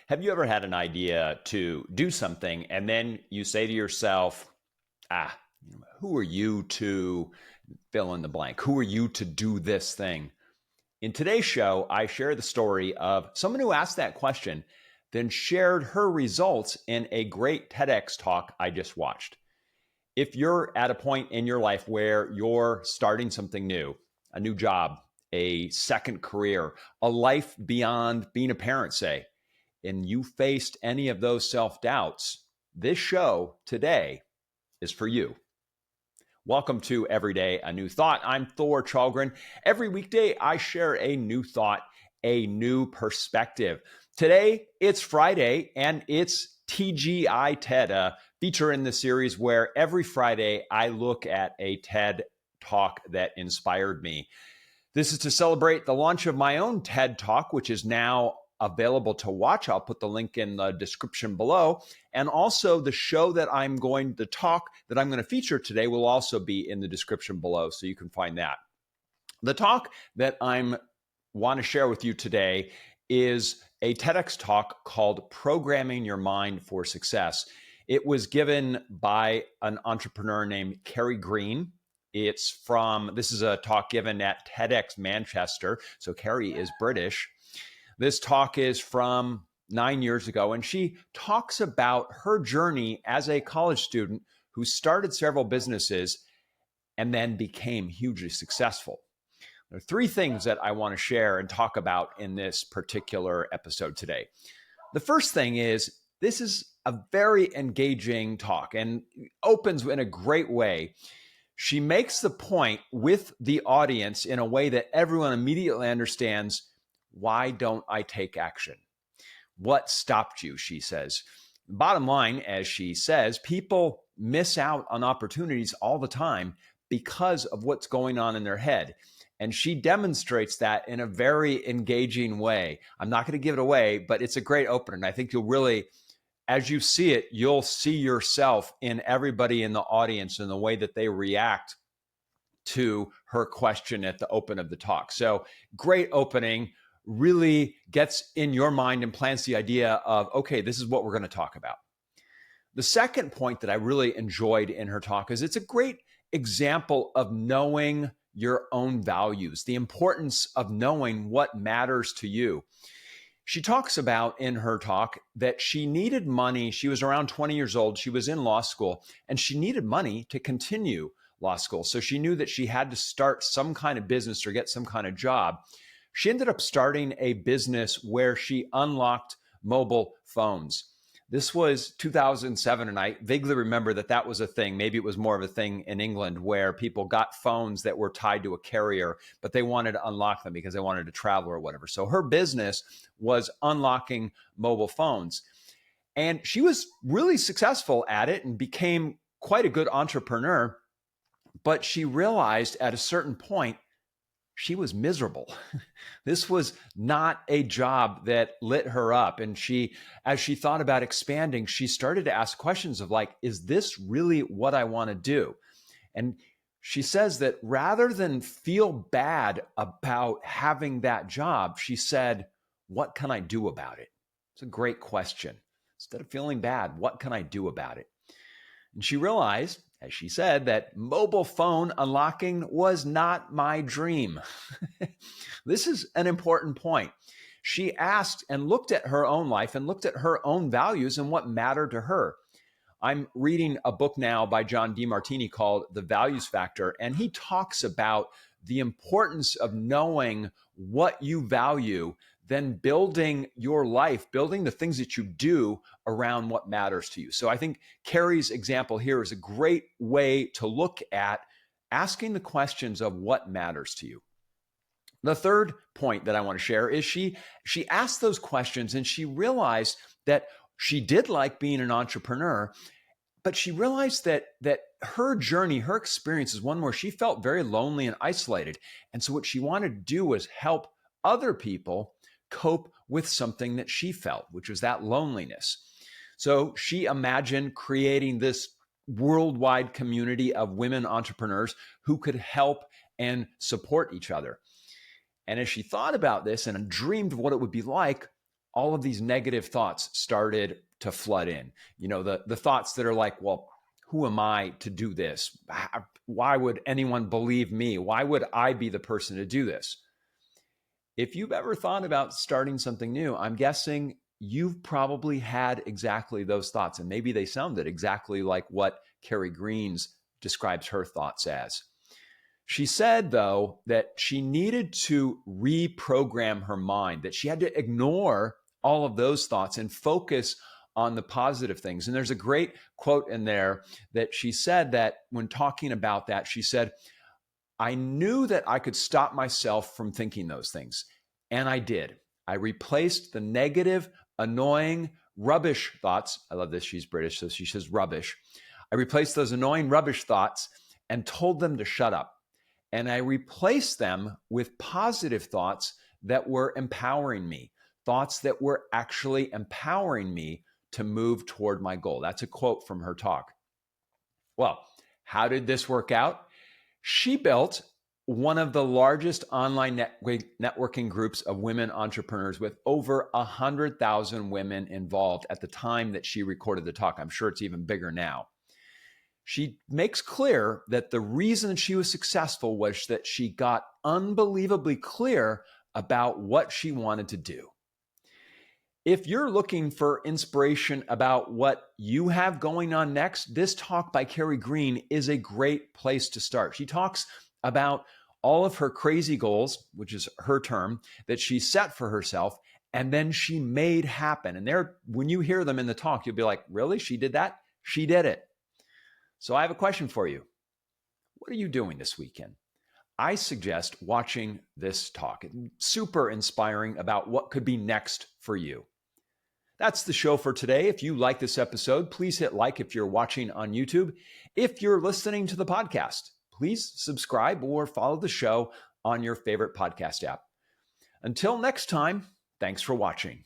Have you ever had an idea to do something and then you say to yourself, ah, who are you to fill in the blank? Who are you to do this thing? In today's show, I share the story of someone who asked that question, then shared her results in a great TEDx talk I just watched. If you're at a point in your life where you're starting something new, a new job, a second career, a life beyond being a parent, say, and you faced any of those self-doubts, this show today is for you. Welcome to Everyday a New Thought. I'm Thor Chalgren. Every weekday, I share a new thought, a new perspective. Today, it's Friday, and it's T.G.I.TED, a feature in the series where every Friday I look at a TED talk that inspired me. This is to celebrate the launch of my own TED Talk, which is now available to watch. I'll put the link in the description below. And also the show that I'm going to feature today will also be in the description below, so you can find that. The talk that I want to share with you today is a TEDx talk called Programming Your Mind for Success. It was given by an entrepreneur named Carrie Green. This is a talk given at TEDx Manchester. So Carrie is British. This talk is from 9 years ago, and she talks about her journey as a college student who started several businesses and then became hugely successful. There are three things that I want to share and talk about in this particular episode today. The first thing is, this is a very engaging talk and opens in a great way. She makes the point with the audience in a way that everyone immediately understands. Why don't I take action? What stopped you, she says. Bottom line, as she says, people miss out on opportunities all the time because of what's going on in their head. And she demonstrates that in a very engaging way. I'm not going to give it away, but it's a great opener. And I think you'll really, as you see it, you'll see yourself in everybody in the audience and the way that they react to her question at the open of the talk. So great opening. Really gets in your mind and plants the idea of, okay, this is what we're going to talk about. The second point that I really enjoyed in her talk is it's a great example of knowing your own values, the importance of knowing what matters to you. She talks about in her talk that she needed money. She was around 20 years old. She was in law school, and she needed money to continue law school. So she knew that she had to start some kind of business or get some kind of job. She ended up starting a business where she unlocked mobile phones. This was 2007, and I vaguely remember that was a thing. Maybe it was more of a thing in England where people got phones that were tied to a carrier, but they wanted to unlock them because they wanted to travel or whatever. So her business was unlocking mobile phones. And she was really successful at it and became quite a good entrepreneur. But she realized at a certain point, she was miserable. This was not a job that lit her up. And as she thought about expanding, she started to ask questions of like, is this really what I want to do? And she says that rather than feel bad about having that job, she said, what can I do about it? It's a great question. Instead of feeling bad, what can I do about it? And she realized, as she said, that mobile phone unlocking was not my dream. This is an important point. She asked and looked at her own life and looked at her own values and what mattered to her. I'm reading a book now by John DeMartini called The Values Factor, and he talks about the importance of knowing what you value, then building your life, building the things that you do around what matters to you. So I think Carrie's example here is a great way to look at asking the questions of what matters to you. The third point that I want to share is she asked those questions and she realized that she did like being an entrepreneur, but she realized that her journey, her experience is one where she felt very lonely and isolated. And so what she wanted to do was help other people cope with something that she felt, which was that loneliness. So she imagined creating this worldwide community of women entrepreneurs who could help and support each other. And as she thought about this and dreamed of what it would be like, all of these negative thoughts started to flood in. The thoughts that are like, well, who am I to do this? Why would anyone believe me? Why would I be the person to do this? If you've ever thought about starting something new, I'm guessing you've probably had exactly those thoughts, and maybe they sounded exactly like what Carrie Green describes her thoughts as. She said, though, that she needed to reprogram her mind, that she had to ignore all of those thoughts and focus on the positive things. And there's a great quote in there that she said that when talking about that, she said, I knew that I could stop myself from thinking those things. And I did. I replaced the negative, annoying, rubbish thoughts. I love this. She's British, so she says rubbish. I replaced those annoying, rubbish thoughts and told them to shut up. And I replaced them with positive thoughts that were empowering me, thoughts that were actually empowering me to move toward my goal. That's a quote from her talk. Well, how did this work out? She built one of the largest online networking groups of women entrepreneurs with over 100,000 women involved at the time that she recorded the talk. I'm sure it's even bigger now. She makes clear that the reason she was successful was that she got unbelievably clear about what she wanted to do. If you're looking for inspiration about what you have going on next, this talk by Carrie Green is a great place to start. She talks about all of her crazy goals, which is her term, that she set for herself, and then she made happen. And there, when you hear them in the talk, you'll be like, really? She did that? She did it. So I have a question for you. What are you doing this weekend? I suggest watching this talk. It's super inspiring about what could be next for you. That's the show for today. If you like this episode, please hit like if you're watching on YouTube. If you're listening to the podcast, please subscribe or follow the show on your favorite podcast app. Until next time, thanks for watching.